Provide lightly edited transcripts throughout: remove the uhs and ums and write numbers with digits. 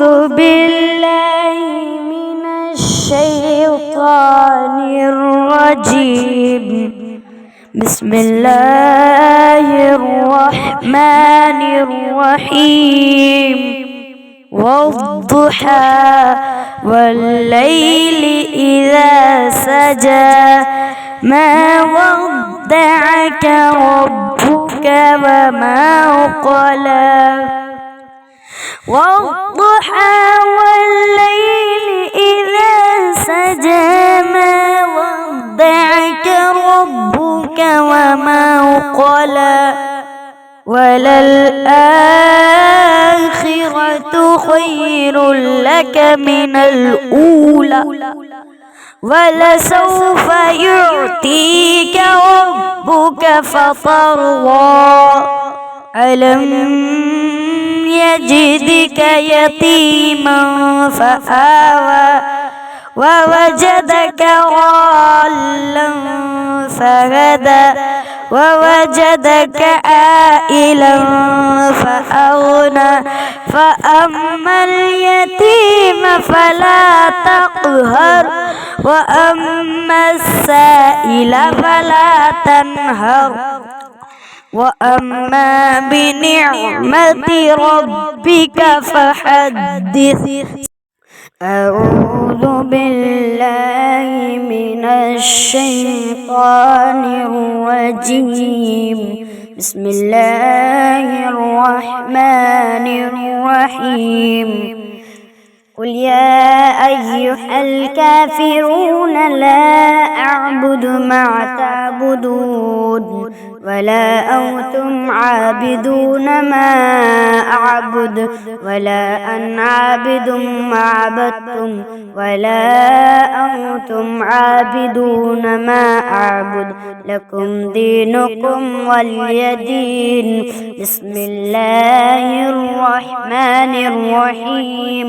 أعوذ بالله من الشيطان الرجيم. بسم الله الرحمن الرحيم. والضحى والليل إذا سجى ما ودعك ربك وما قلى. والضحى والليل إذا سجى ما ودعك ربك وما قلى. وللآخرة خير لك من الأولى ولسوف يعطيك ربك فترضى. ألم يجدك يتيما فآوى ووجدك ضالا فهدى ووجدك عائلا فأغنى. فأما اليتيم فلا تقهر وأما السائل فلا تنهر وأما بنعمة ربك فحدث. أعوذ بالله من الشيطان الرجيم. بسم الله الرحمن الرحيم. قل يا أيها الكافرون لا أعبد ما تعبدون ولا أنتم عابدون ما أعبد ولا أنا عابد ما عبدتم ولا أنتم عابدون ما أعبد لكم دينكم ولي دين. بسم الله الرحمن الرحيم.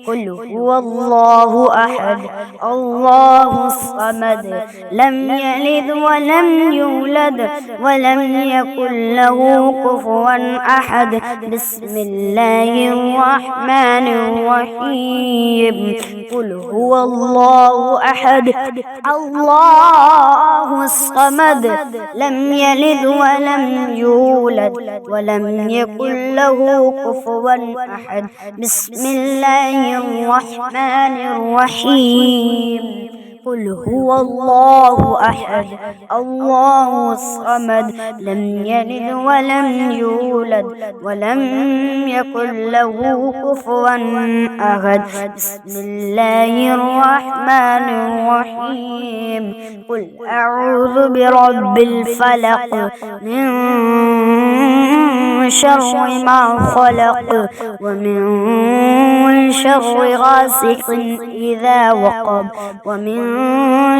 قل هو الله أحد الله الصمد لم يلد ولم يولد ولم يكن له كفوا أحد. بسم الله الرحمن الرحيم. قل هو الله أحد الله الصمد لم يلد ولم يولد ولم يكن له كفوا أحد. بسم الله الرحمن الرحيم. قل هو الله أحد الله الصمد لم يلد ولم يولد ولم يكن له كفوا أحد. بسم الله الرحمن الرحيم. قل أعوذ برب الفلق من شر ما خلق ومن شر غاسق إذا وقب ومن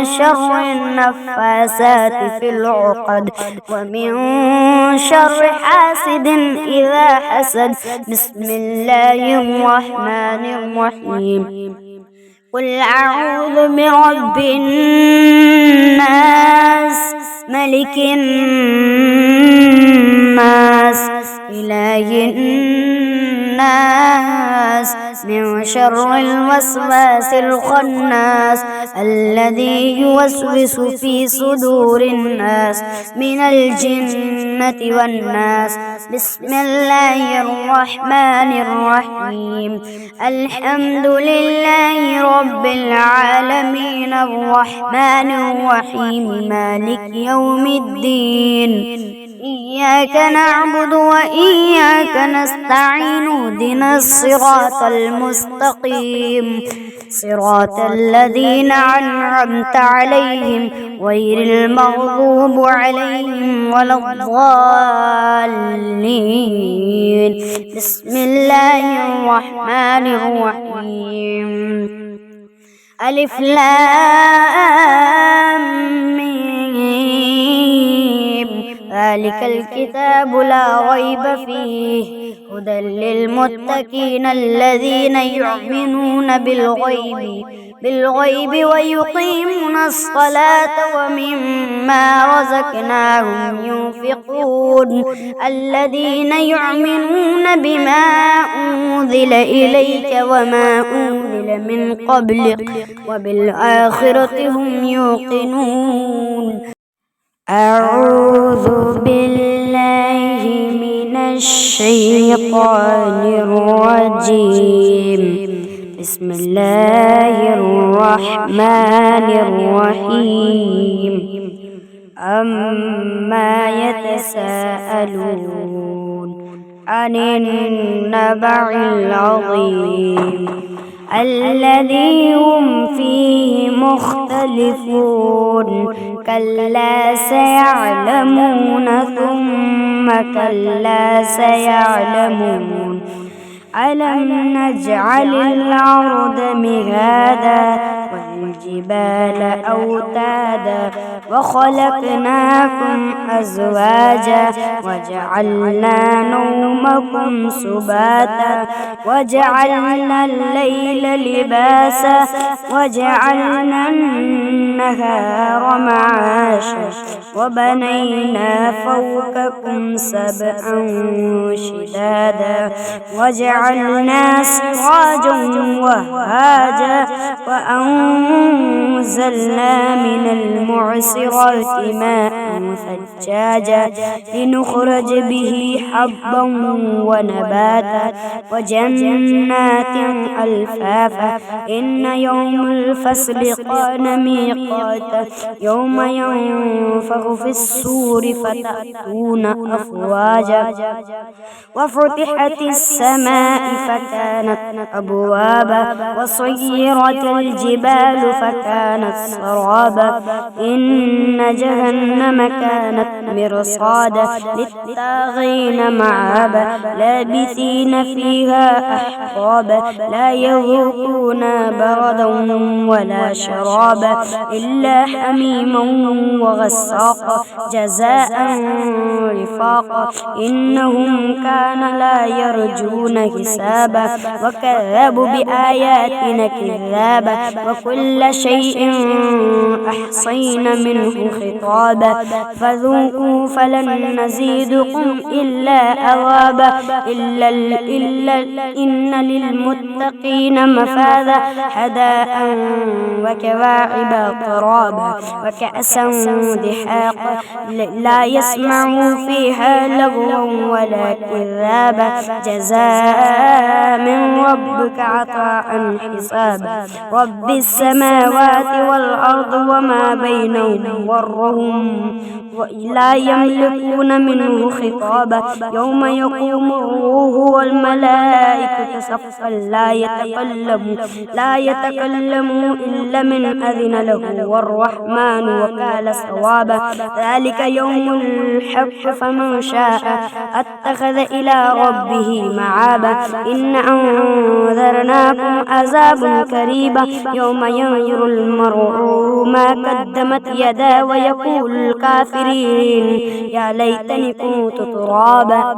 شر النفاسات في العقد ومن شر حاسد إذا حسد. بسم الله الرحمن الرحيم. قل أعوذ برب الناس ملك الناس إله الناس من شر الوسواس الخناس الذي يوسوس في صدور الناس من الجنة والناس. بسم الله الرحمن الرحيم. الحمد لله رب العالمين الرحمن الرحيم مالك يوم الدين. إياك نعبد وإياك نستعين اهدنا الصراط المستقيم صراط الذين أنعمت عليهم غير المغضوب عليهم ولا الضالين. بسم الله الرحمن الرحيم. ألف لام ميم ذلك الكتاب لا ريب فيه هدى للمتقين الذين يؤمنون بالغيب ويقيمون الصلاة ومما رزقناهم ينفقون الذين يؤمنون بما أنزل إليك وما أنزل من قبلك وبالآخرة هم يوقنون. أعوذ بالله من الشيطان الرجيم. بسم الله الرحمن الرحيم. أما يتساءلون عن النبع العظيم الذي هم فيه مختلفون كلا سيعلمون ثم كلا سيعلمون ألم نجعل الأرض مهادا والجبال أوتادا وخلقناكم أزواجا وجعلنا نومكم سباتا وجعلنا الليل لباسا وجعلنا النهار معاشا وبنينا فوقكم سبعا شدادا وجعلنا سراجا وهاجا وأنزلنا من المعصرات ماء ثجاجا لنخرج به حبا ونباتا وجنات ألفافا إن يوم الفصل كان ميقاتا يوم ينفخ في الصور فتأتون أفواجا وفتحت السماء فكانت أبوابا وسيرت الجبال فكانت سرابا إن جهنم كانت مرصادا للطاغين مآبا لابثين فيها أحقابا لا يذوقون بردا ولا شرابا إلا حميما وغساقا جزاء وفاقا إنهم كان لا يرجون حسابا وكذبوا بآياتنا كذابا وكل شيء أحصينا منه خطابا فذوقوا فلن نزيدكم إلا عذابا إن للمتقين مفازا حداء وكواعب ترابا وكأسا دحاقا لا يسمعوا فيها لغوا ولا كذابا جزاء من ربك عطاء حسابا رب السماوات والأرض وما بينهم ورهم لا يملكون منه خطابا يوم يقوم الروح والملائكة صفا لا يتكلموا إلا من أذن له والرحمن وقال صوابا ذلك يوم الحق فمن شاء اتخذ إلى ربه معابا إن أنذرناكم عذابا قريبا يوم ينظر المرء ما قدمت يداه ويقول الكافرين يا ليتني كنت ترابا.